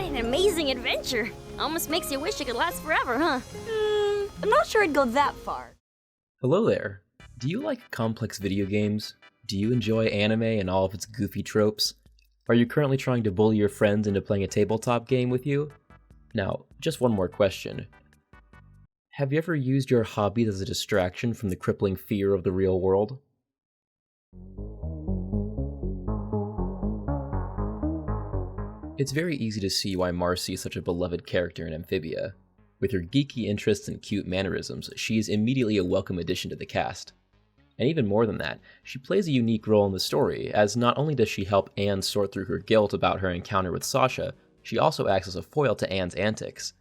What an amazing adventure. Almost makes you wish it could last forever, huh? I'm not sure I'd go that far. Hello there. Do you like complex video games? Do you enjoy anime and all of its goofy tropes? Are you currently trying to bully your friends into playing a tabletop game with you? Now, just one more question. Have you ever used your hobbies as a distraction from the crippling fear of the real world? It's very easy to see why Marcy is such a beloved character in Amphibia. With her geeky interests and cute mannerisms, she is immediately a welcome addition to the cast. And even more than that, she plays a unique role in the story, as not only does she help Anne sort through her guilt about her encounter with Sasha, she also acts as a foil to Anne's antics.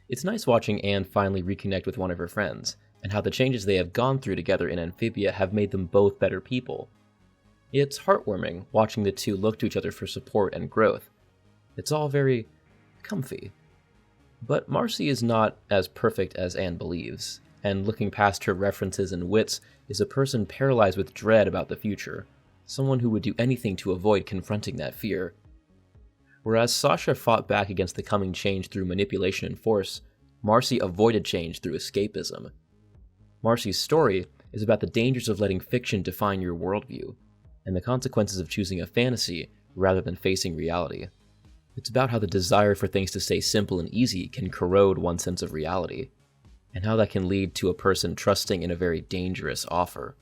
It's nice watching Anne finally reconnect with one of her friends, and how the changes they have gone through together in Amphibia have made them both better people. It's heartwarming watching the two look to each other for support and growth. It's all very comfy. But Marcy is not as perfect as Anne believes, and looking past her references and wits is a person paralyzed with dread about the future, someone who would do anything to avoid confronting that fear. Whereas Sasha fought back against the coming change through manipulation and force, Marcy avoided change through escapism. Marcy's story is about the dangers of letting fiction define your worldview, and the consequences of choosing a fantasy rather than facing reality. It's about how the desire for things to stay simple and easy can corrode one's sense of reality, and how that can lead to a person trusting in a very dangerous offer.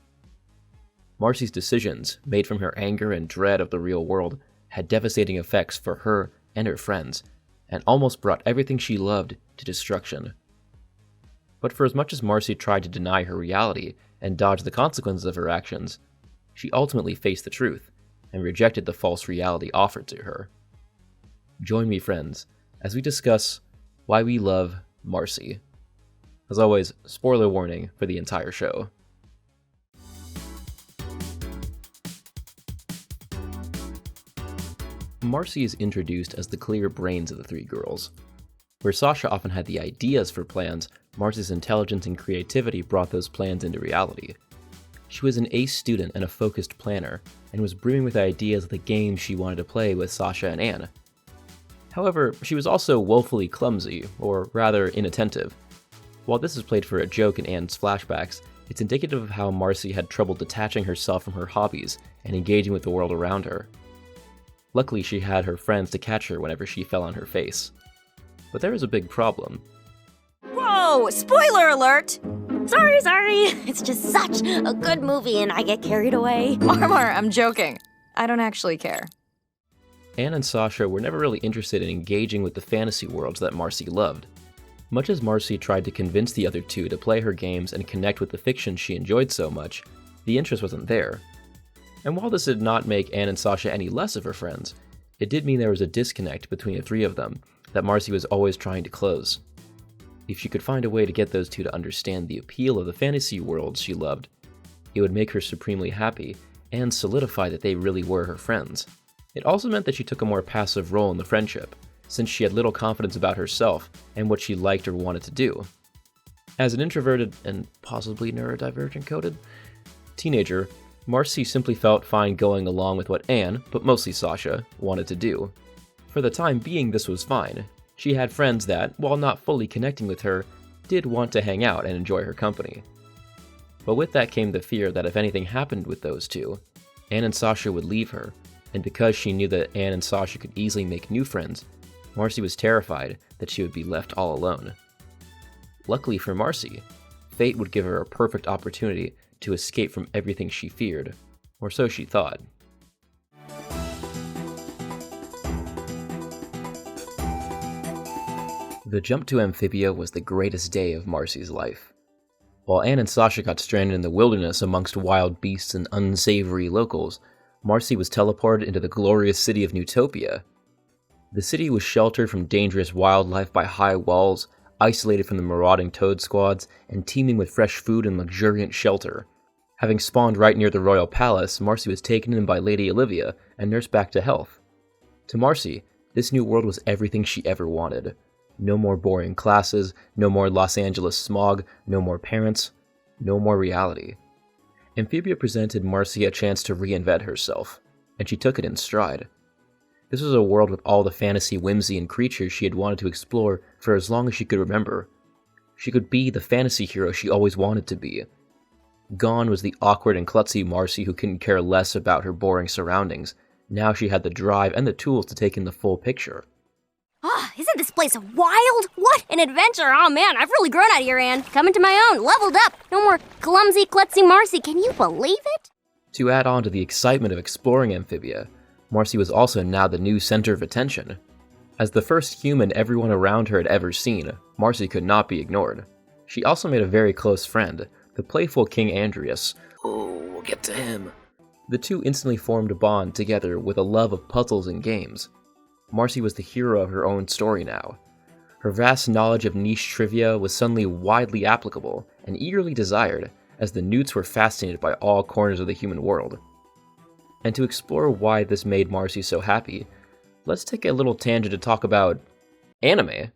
Marcy's decisions, made from her anger and dread of the real world, had devastating effects for her and her friends, and almost brought everything she loved to destruction. But for as much as Marcy tried to deny her reality and dodge the consequences of her actions, she ultimately faced the truth and rejected the false reality offered to her. Join me, friends, as we discuss why we love Marcy. As always, spoiler warning for the entire show. Marcy is introduced as the clear brains of the three girls. Where Sasha often had the ideas for plans, Marcy's intelligence and creativity brought those plans into reality. She was an ace student and a focused planner, and was brimming with ideas of the games she wanted to play with Sasha and Anne. However, she was also woefully clumsy, or rather inattentive. While this is played for a joke in Anne's flashbacks, it's indicative of how Marcy had trouble detaching herself from her hobbies and engaging with the world around her. Luckily, she had her friends to catch her whenever she fell on her face. But there is a big problem. Whoa! Spoiler alert! Sorry. It's just such a good movie and I get carried away. Marmar, I'm joking. I don't actually care. Anne and Sasha were never really interested in engaging with the fantasy worlds that Marcy loved. Much as Marcy tried to convince the other two to play her games and connect with the fiction she enjoyed so much, the interest wasn't there. And while this did not make Anne and Sasha any less of her friends, it did mean there was a disconnect between the three of them that Marcy was always trying to close. If she could find a way to get those two to understand the appeal of the fantasy worlds she loved, it would make her supremely happy and solidify that they really were her friends. It also meant that she took a more passive role in the friendship, since she had little confidence about herself and what she liked or wanted to do. As an introverted and possibly neurodivergent-coded teenager, Marcy simply felt fine going along with what Anne, but mostly Sasha, wanted to do. For the time being, this was fine. She had friends that, while not fully connecting with her, did want to hang out and enjoy her company. But with that came the fear that if anything happened with those two, Anne and Sasha would leave her, and because she knew that Anne and Sasha could easily make new friends, Marcy was terrified that she would be left all alone. Luckily for Marcy, fate would give her a perfect opportunity to escape from everything she feared, or so she thought. The jump to Amphibia was the greatest day of Marcy's life. While Anne and Sasha got stranded in the wilderness amongst wild beasts and unsavory locals, Marcy was teleported into the glorious city of Newtopia. The city was sheltered from dangerous wildlife by high walls, isolated from the marauding toad squads, and teeming with fresh food and luxuriant shelter. Having spawned right near the royal palace, Marcy was taken in by Lady Olivia and nursed back to health. To Marcy, this new world was everything she ever wanted. No more boring classes, no more Los Angeles smog, no more parents, no more reality. Amphibia presented Marcy a chance to reinvent herself, and she took it in stride. This was a world with all the fantasy whimsy and creatures she had wanted to explore for as long as she could remember. She could be the fantasy hero she always wanted to be. Gone was the awkward and klutzy Marcy who couldn't care less about her boring surroundings. Now she had the drive and the tools to take in the full picture. Isn't this place wild? What an adventure! Oh man, I've really grown out here, Anne. Coming to my own, leveled up. No more clumsy, klutzy Marcy. Can you believe it? To add on to the excitement of exploring Amphibia, Marcy was also now the new center of attention. As the first human everyone around her had ever seen, Marcy could not be ignored. She also made a very close friend, the playful King Andreas. Oh, we'll get to him. The two instantly formed a bond together with a love of puzzles and games. Marcy was the hero of her own story now. Her vast knowledge of niche trivia was suddenly widely applicable and eagerly desired, as the Newts were fascinated by all corners of the human world. And to explore why this made Marcy so happy, let's take a little tangent to talk about anime.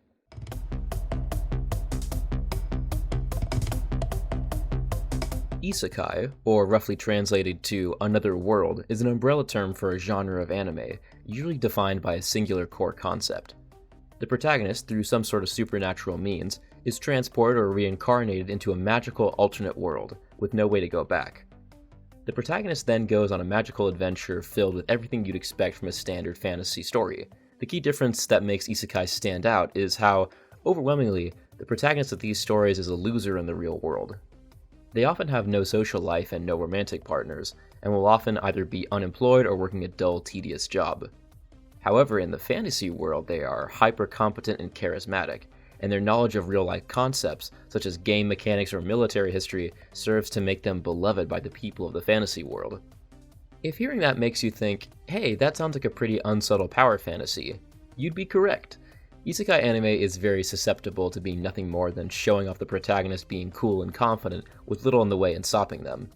Isekai, or roughly translated to another world, is an umbrella term for a genre of anime, usually defined by a singular core concept. The protagonist, through some sort of supernatural means, is transported or reincarnated into a magical alternate world, with no way to go back. The protagonist then goes on a magical adventure filled with everything you'd expect from a standard fantasy story. The key difference that makes isekai stand out is how, overwhelmingly, the protagonist of these stories is a loser in the real world. They often have no social life and no romantic partners, and will often either be unemployed or working a dull, tedious job. However, in the fantasy world, they are hyper-competent and charismatic, and their knowledge of real-life concepts, such as game mechanics or military history, serves to make them beloved by the people of the fantasy world. If hearing that makes you think, hey, that sounds like a pretty unsubtle power fantasy, you'd be correct. Isekai anime is very susceptible to being nothing more than showing off the protagonist being cool and confident with little in the way in stopping them.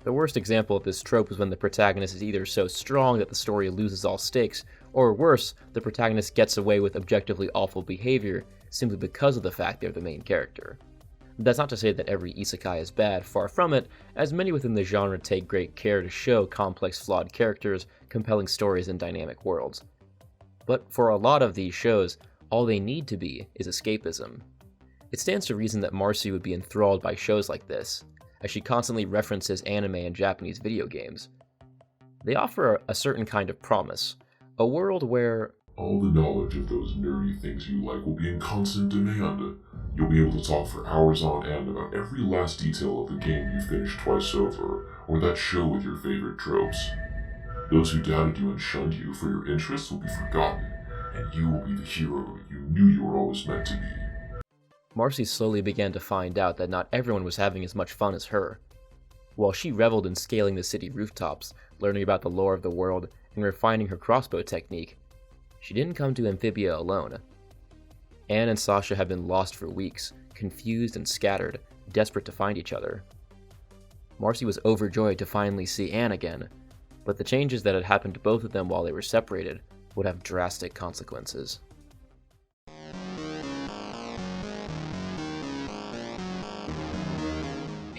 The worst example of this trope is when the protagonist is either so strong that the story loses all stakes, or worse, the protagonist gets away with objectively awful behavior simply because of the fact they're the main character. That's not to say that every isekai is bad, far from it, as many within the genre take great care to show complex, flawed characters, compelling stories, and dynamic worlds. But for a lot of these shows, all they need to be is escapism. It stands to reason that Marcy would be enthralled by shows like this, as she constantly references anime and Japanese video games. They offer a certain kind of promise, a world where all the knowledge of those nerdy things you like will be in constant demand. You'll be able to talk for hours on end about every last detail of the game you finished twice over, or that show with your favorite tropes. Those who doubted you and shunned you for your interests will be forgotten, and you will be the hero you knew you were always meant to be. Marcy slowly began to find out that not everyone was having as much fun as her. While she reveled in scaling the city rooftops, learning about the lore of the world, and refining her crossbow technique, she didn't come to Amphibia alone. Anne and Sasha had been lost for weeks, confused and scattered, desperate to find each other. Marcy was overjoyed to finally see Anne again, but the changes that had happened to both of them while they were separated would have drastic consequences.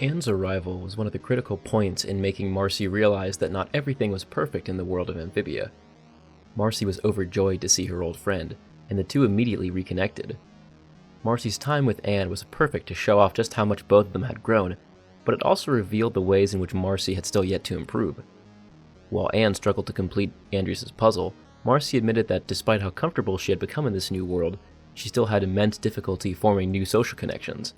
Anne's arrival was one of the critical points in making Marcy realize that not everything was perfect in the world of Amphibia. Marcy was overjoyed to see her old friend, and the two immediately reconnected. Marcy's time with Anne was perfect to show off just how much both of them had grown, but it also revealed the ways in which Marcy had still yet to improve. While Anne struggled to complete Andreas' puzzle, Marcy admitted that despite how comfortable she had become in this new world, she still had immense difficulty forming new social connections.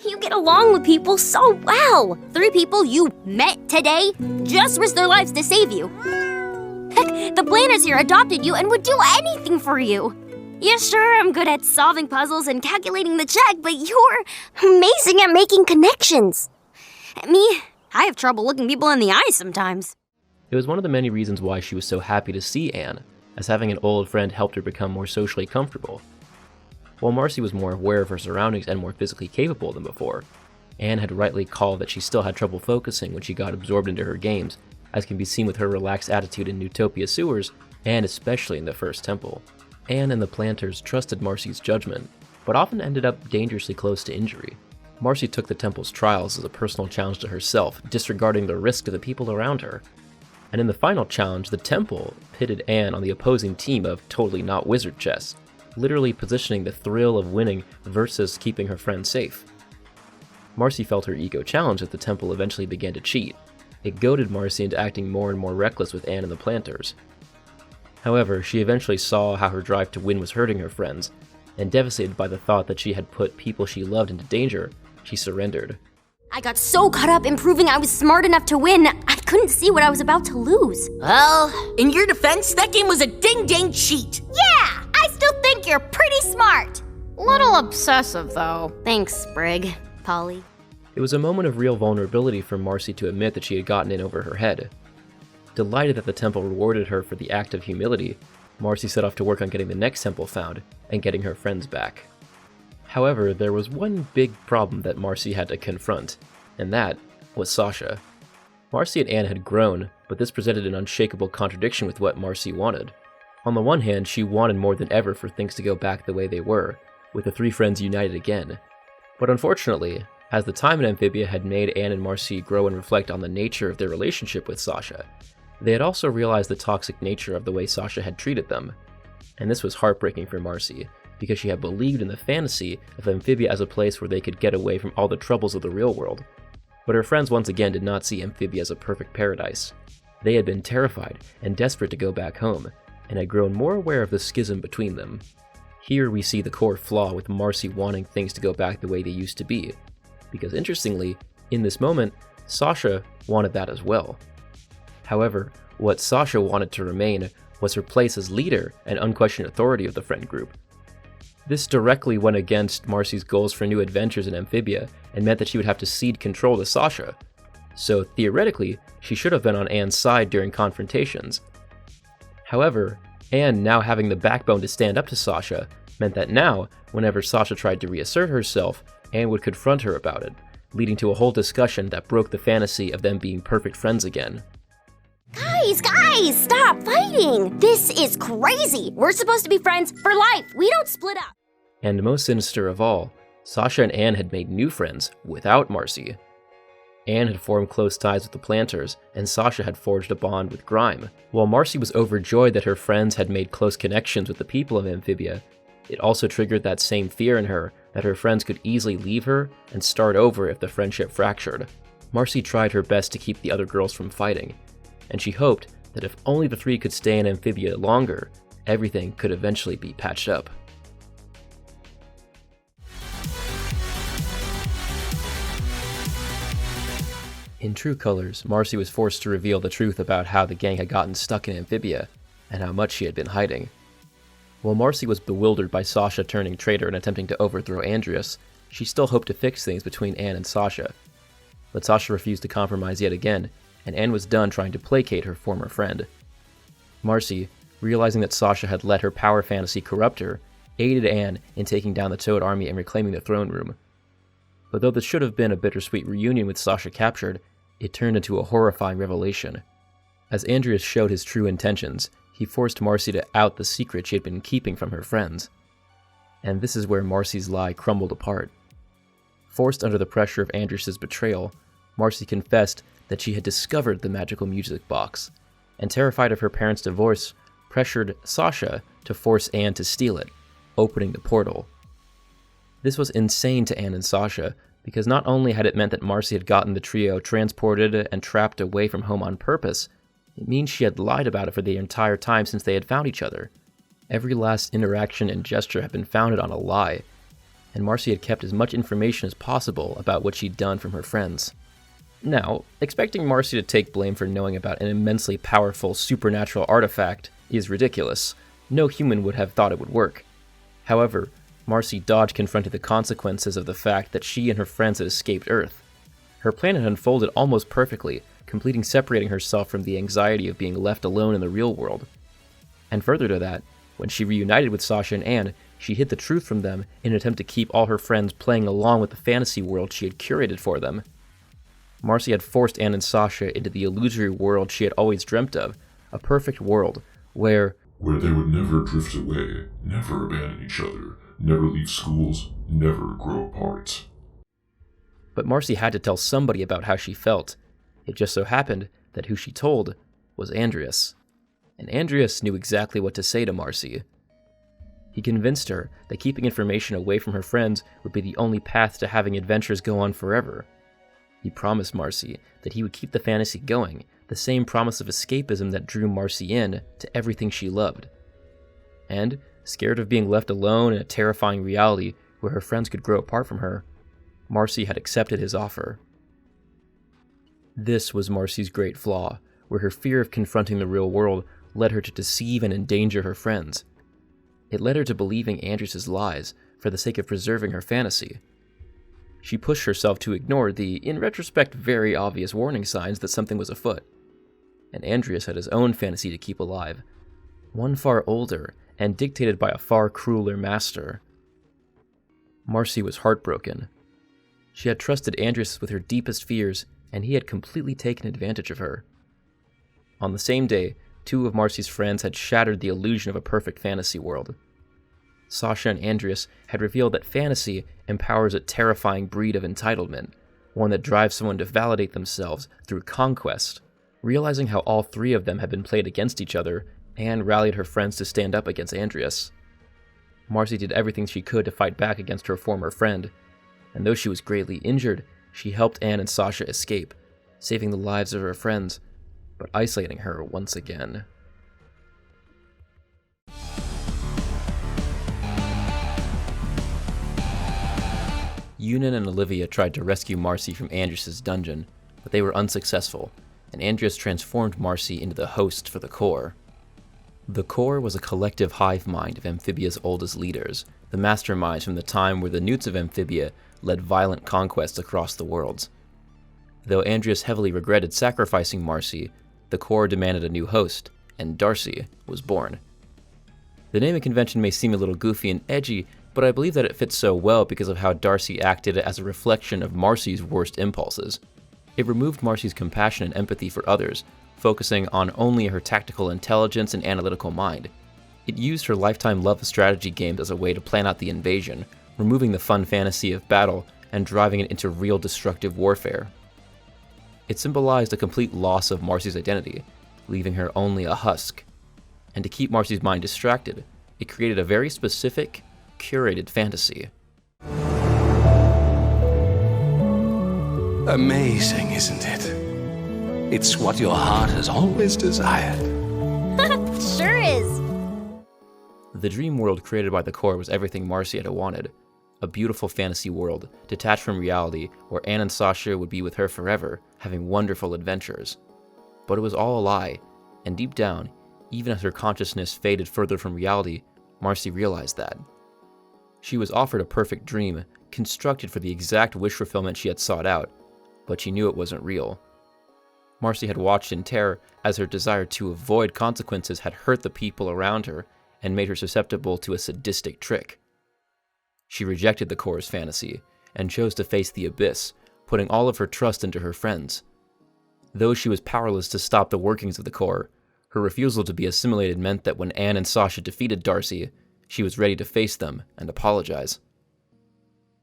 You get along with people so well. 3 people you met today just risked their lives to save you. Heck, the planners here adopted you and would do anything for you. Yeah, sure, I'm good at solving puzzles and calculating the check, but you're amazing at making connections. Me, I have trouble looking people in the eye sometimes. It was one of the many reasons why she was so happy to see Anne, as having an old friend helped her become more socially comfortable. While Marcy was more aware of her surroundings and more physically capable than before, Anne had rightly called that she still had trouble focusing when she got absorbed into her games, as can be seen with her relaxed attitude in Newtopia sewers, and especially in the First Temple. Anne and the planters trusted Marcy's judgment, but often ended up dangerously close to injury. Marcy took the temple's trials as a personal challenge to herself, disregarding the risk to the people around her. And in the final challenge, the Temple pitted Anne on the opposing team of Totally Not Wizard Chess, literally positioning the thrill of winning versus keeping her friend safe. Marcy felt her ego challenged as the Temple eventually began to cheat. It goaded Marcy into acting more and more reckless with Anne and the Planters. However, she eventually saw how her drive to win was hurting her friends, and devastated by the thought that she had put people she loved into danger, she surrendered. I got so caught up in proving I was smart enough to win, I couldn't see what I was about to lose. Well, in your defense, that game was a ding-dang cheat. Yeah, I still think you're pretty smart. Little obsessive, though. Thanks, Sprig, Polly. It was a moment of real vulnerability for Marcy to admit that she had gotten in over her head. Delighted that the Temple rewarded her for the act of humility, Marcy set off to work on getting the next temple found and getting her friends back. However, there was one big problem that Marcy had to confront, and that was Sasha. Marcy and Anne had grown, but this presented an unshakable contradiction with what Marcy wanted. On the one hand, she wanted more than ever for things to go back the way they were, with the three friends united again. But unfortunately, as the time in Amphibia had made Anne and Marcy grow and reflect on the nature of their relationship with Sasha, they had also realized the toxic nature of the way Sasha had treated them. And this was heartbreaking for Marcy, because she had believed in the fantasy of Amphibia as a place where they could get away from all the troubles of the real world. But her friends once again did not see Amphibia as a perfect paradise. They had been terrified and desperate to go back home, and had grown more aware of the schism between them. Here we see the core flaw with Marcy wanting things to go back the way they used to be, because interestingly, in this moment, Sasha wanted that as well. However, what Sasha wanted to remain was her place as leader and unquestioned authority of the friend group. This directly went against Marcy's goals for new adventures in Amphibia and meant that she would have to cede control to Sasha. So theoretically, she should have been on Anne's side during confrontations. However, Anne now having the backbone to stand up to Sasha meant that now, whenever Sasha tried to reassert herself, Anne would confront her about it, leading to a whole discussion that broke the fantasy of them being perfect friends again. Guys, stop fighting! This is crazy! We're supposed to be friends for life! We don't split up! And most sinister of all, Sasha and Anne had made new friends without Marcy. Anne had formed close ties with the Planters, and Sasha had forged a bond with Grime. While Marcy was overjoyed that her friends had made close connections with the people of Amphibia, it also triggered that same fear in her that her friends could easily leave her and start over if the friendship fractured. Marcy tried her best to keep the other girls from fighting, and she hoped that if only the three could stay in Amphibia longer, everything could eventually be patched up. In true colors, Marcy was forced to reveal the truth about how the gang had gotten stuck in Amphibia, and how much she had been hiding. While Marcy was bewildered by Sasha turning traitor and attempting to overthrow Andreas, she still hoped to fix things between Anne and Sasha. But Sasha refused to compromise yet again, and Anne was done trying to placate her former friend. Marcy, realizing that Sasha had let her power fantasy corrupt her, aided Anne in taking down the Toad army and reclaiming the throne room. But though this should have been a bittersweet reunion with Sasha captured, it turned into a horrifying revelation. As Andreas showed his true intentions, he forced Marcy to out the secret she had been keeping from her friends. And this is where Marcy's lie crumbled apart. Forced under the pressure of Andreas' betrayal, Marcy confessed that she had discovered the magical music box, and terrified of her parents' divorce, pressured Sasha to force Anne to steal it, opening the portal. This was insane to Anne and Sasha, because not only had it meant that Marcy had gotten the trio transported and trapped away from home on purpose, it means she had lied about it for the entire time since they had found each other. Every last interaction and gesture had been founded on a lie, and Marcy had kept as much information as possible about what she'd done from her friends. Now, expecting Marcy to take blame for knowing about an immensely powerful supernatural artifact is ridiculous. No human would have thought it would work. However, Marcy dodged confronting the consequences of the fact that she and her friends had escaped Earth. Her plan had unfolded almost perfectly, completing separating herself from the anxiety of being left alone in the real world. And further to that, when she reunited with Sasha and Anne, she hid the truth from them in an attempt to keep all her friends playing along with the fantasy world she had curated for them. Marcy had forced Anne and Sasha into the illusory world she had always dreamt of, a perfect world where they would never drift away, never abandon each other, never leave schools, never grow apart. But Marcy had to tell somebody about how she felt. It just so happened that who she told was Andreas. And Andreas knew exactly what to say to Marcy. He convinced her that keeping information away from her friends would be the only path to having adventures go on forever. He promised Marcy that he would keep the fantasy going, the same promise of escapism that drew Marcy in to everything she loved. And, scared of being left alone in a terrifying reality where her friends could grow apart from her, Marcy had accepted his offer. This was Marcy's great flaw, where her fear of confronting the real world led her to deceive and endanger her friends. It led her to believing Andreas' lies for the sake of preserving her fantasy. She pushed herself to ignore the, in retrospect, very obvious warning signs that something was afoot. And Andreas had his own fantasy to keep alive, one far older and dictated by a far crueler master. Marcy was heartbroken. She had trusted Andreas with her deepest fears, and he had completely taken advantage of her. On the same day, 2 of Marcy's friends had shattered the illusion of a perfect fantasy world. Sasha and Andreas had revealed that fantasy empowers a terrifying breed of entitlement, one that drives someone to validate themselves through conquest. Realizing how all 3 of them had been played against each other, Anne rallied her friends to stand up against Andreas. Marcy did everything she could to fight back against her former friend, and though she was greatly injured, she helped Anne and Sasha escape, saving the lives of her friends, but isolating her once again. Yunan and Olivia tried to rescue Marcy from Andreas' dungeon, but they were unsuccessful, and Andreas transformed Marcy into the host for the Core. The Core was a collective hive mind of Amphibia's oldest leaders, the masterminds from the time where the Newts of Amphibia led violent conquests across the worlds. Though Andreas heavily regretted sacrificing Marcy, the Core demanded a new host, and Darcy was born. The naming convention may seem a little goofy and edgy, but I believe that it fits so well because of how Darcy acted as a reflection of Marcy's worst impulses. It removed Marcy's compassion and empathy for others, focusing on only her tactical intelligence and analytical mind. It used her lifetime love of strategy games as a way to plan out the invasion, removing the fun fantasy of battle and driving it into real destructive warfare. It symbolized a complete loss of Marcy's identity, leaving her only a husk. And to keep Marcy's mind distracted, it created a very specific, curated fantasy. Amazing, isn't it? It's what your heart has always desired. Sure is. The dream world created by the Core was everything Marcy had wanted. A beautiful fantasy world, detached from reality, where Anne and Sasha would be with her forever, having wonderful adventures. But it was all a lie, and deep down, even as her consciousness faded further from reality, Marcy realized that. She was offered a perfect dream, constructed for the exact wish fulfillment she had sought out, but she knew it wasn't real. Marcy had watched in terror as her desire to avoid consequences had hurt the people around her and made her susceptible to a sadistic trick. She rejected the Core's fantasy and chose to face the abyss, putting all of her trust into her friends. Though she was powerless to stop the workings of the Core, her refusal to be assimilated meant that when Anne and Sasha defeated Darcy, she was ready to face them and apologize.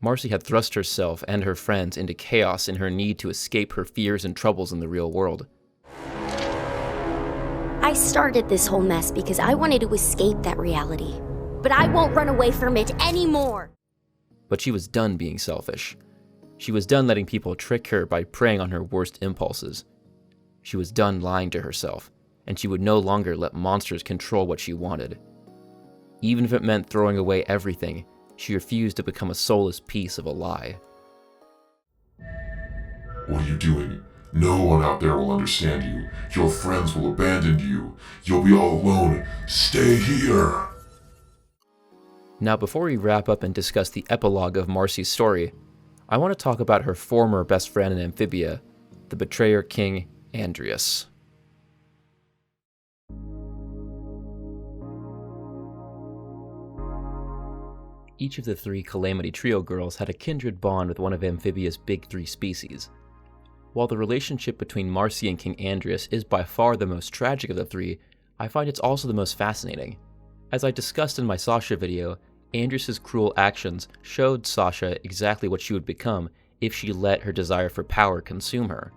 Marcy had thrust herself and her friends into chaos in her need to escape her fears and troubles in the real world. I started this whole mess because I wanted to escape that reality. But I won't run away from it anymore. But she was done being selfish. She was done letting people trick her by preying on her worst impulses. She was done lying to herself, and she would no longer let monsters control what she wanted. Even if it meant throwing away everything, she refused to become a soulless piece of a lie. What are you doing? No one out there will understand you. Your friends will abandon you. You'll be all alone. Stay here. Now, before we wrap up and discuss the epilogue of Marcy's story, I want to talk about her former best friend in Amphibia, the betrayer king, Andreas. Each of the 3 Calamity Trio girls had a kindred bond with one of Amphibia's big 3 species. While the relationship between Marcy and King Andreas is by far the most tragic of the 3, I find it's also the most fascinating. As I discussed in my Sasha video, Andreas' cruel actions showed Sasha exactly what she would become if she let her desire for power consume her.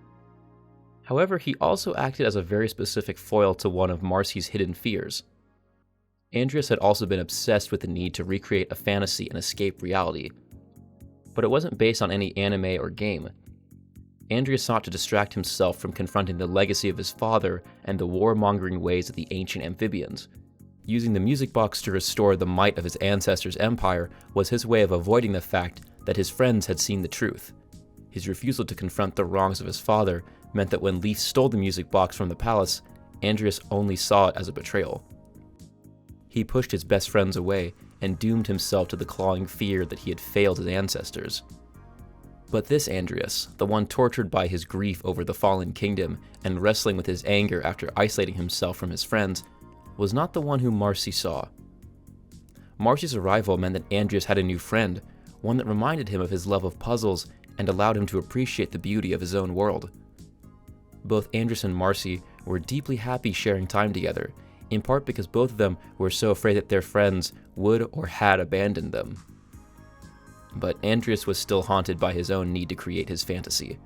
However, he also acted as a very specific foil to one of Marcy's hidden fears. Andreas had also been obsessed with the need to recreate a fantasy and escape reality, but it wasn't based on any anime or game. Andreas sought to distract himself from confronting the legacy of his father and the warmongering ways of the ancient amphibians. Using the music box to restore the might of his ancestors' empire was his way of avoiding the fact that his friends had seen the truth. His refusal to confront the wrongs of his father meant that when Leaf stole the music box from the palace, Andreas only saw it as a betrayal. He pushed his best friends away and doomed himself to the clawing fear that he had failed his ancestors. But this Andreas, the one tortured by his grief over the fallen kingdom and wrestling with his anger after isolating himself from his friends, was not the one whom Marcy saw. Marcy's arrival meant that Andreas had a new friend, one that reminded him of his love of puzzles and allowed him to appreciate the beauty of his own world. Both Andreas and Marcy were deeply happy sharing time together, in part because both of them were so afraid that their friends would or had abandoned them. But Andreas was still haunted by his own need to create his fantasy.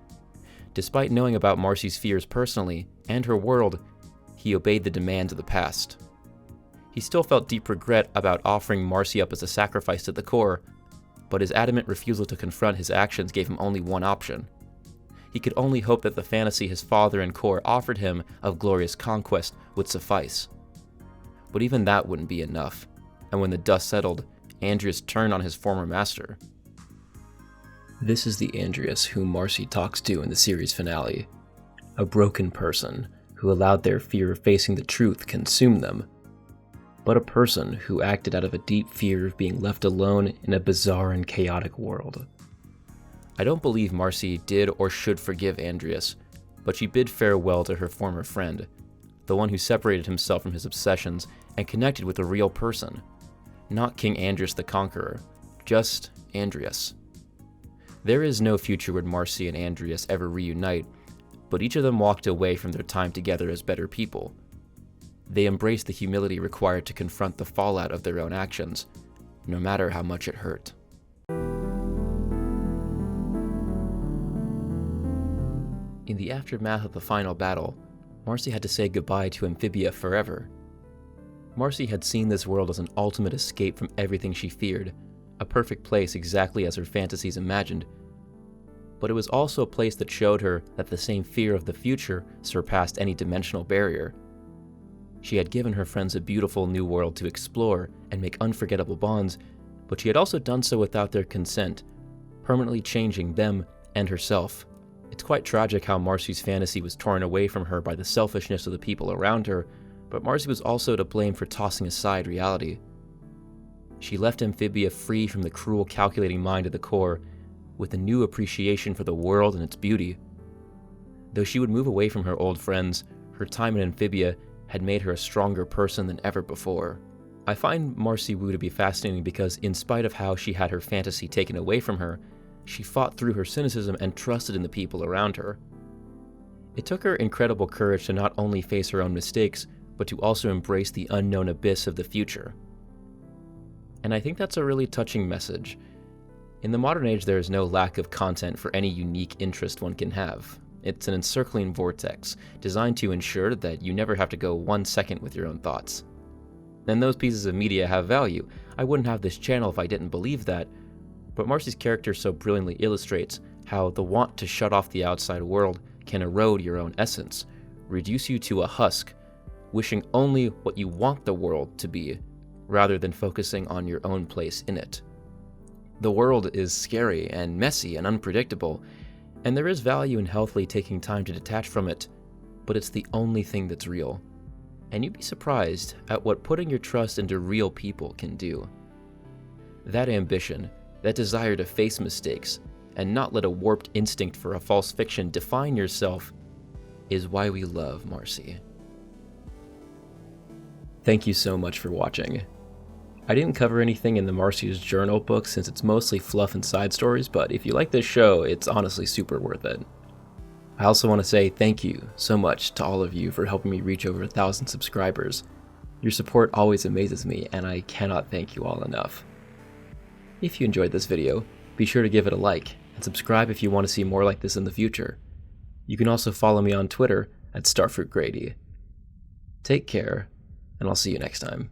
Despite knowing about Marcy's fears personally and her world, he obeyed the demands of the past. He still felt deep regret about offering Marcy up as a sacrifice to the core, but his adamant refusal to confront his actions gave him only one option. He could only hope that the fantasy his father and core offered him of glorious conquest would suffice. But even that wouldn't be enough, and when the dust settled, Andreas turned on his former master. This is the Andreas whom Marcy talks to in the series finale. A broken person who allowed their fear of facing the truth consume them, but a person who acted out of a deep fear of being left alone in a bizarre and chaotic world. I don't believe Marcy did or should forgive Andreas, but she bid farewell to her former friend, the one who separated himself from his obsessions and connected with a real person. Not King Andreas the Conqueror, just Andreas. There is no future where Marcy and Andreas ever reunite, but each of them walked away from their time together as better people. They embraced the humility required to confront the fallout of their own actions, no matter how much it hurt. In the aftermath of the final battle, Marcy had to say goodbye to Amphibia forever. Marcy had seen this world as an ultimate escape from everything she feared, a perfect place exactly as her fantasies imagined. But it was also a place that showed her that the same fear of the future surpassed any dimensional barrier. She had given her friends a beautiful new world to explore and make unforgettable bonds, but she had also done so without their consent, permanently changing them and herself. It's quite tragic how Marcy's fantasy was torn away from her by the selfishness of the people around her, but Marcy was also to blame for tossing aside reality. She left Amphibia free from the cruel, calculating mind of the core, with a new appreciation for the world and its beauty. Though she would move away from her old friends, her time in Amphibia had made her a stronger person than ever before. I find Marcy Wu to be fascinating because, in spite of how she had her fantasy taken away from her, she fought through her cynicism and trusted in the people around her. It took her incredible courage to not only face her own mistakes, but to also embrace the unknown abyss of the future. And I think that's a really touching message. In the modern age, there is no lack of content for any unique interest one can have. It's an encircling vortex, designed to ensure that you never have to go 1 second with your own thoughts. And those pieces of media have value. I wouldn't have this channel if I didn't believe that, but Marcy's character so brilliantly illustrates how the want to shut off the outside world can erode your own essence, reduce you to a husk, wishing only what you want the world to be, rather than focusing on your own place in it. The world is scary and messy and unpredictable, and there is value in healthily taking time to detach from it, but it's the only thing that's real. And you'd be surprised at what putting your trust into real people can do. That ambition, that desire to face mistakes, and not let a warped instinct for a false fiction define yourself, is why we love Marcy. Thank you so much for watching. I didn't cover anything in the Marcy's Journal book since it's mostly fluff and side stories, but if you like this show, it's honestly super worth it. I also want to say thank you so much to all of you for helping me reach over 1,000 subscribers. Your support always amazes me, and I cannot thank you all enough. If you enjoyed this video, be sure to give it a like, and subscribe if you want to see more like this in the future. You can also follow me on Twitter at StarfruitGrady. Take care, and I'll see you next time.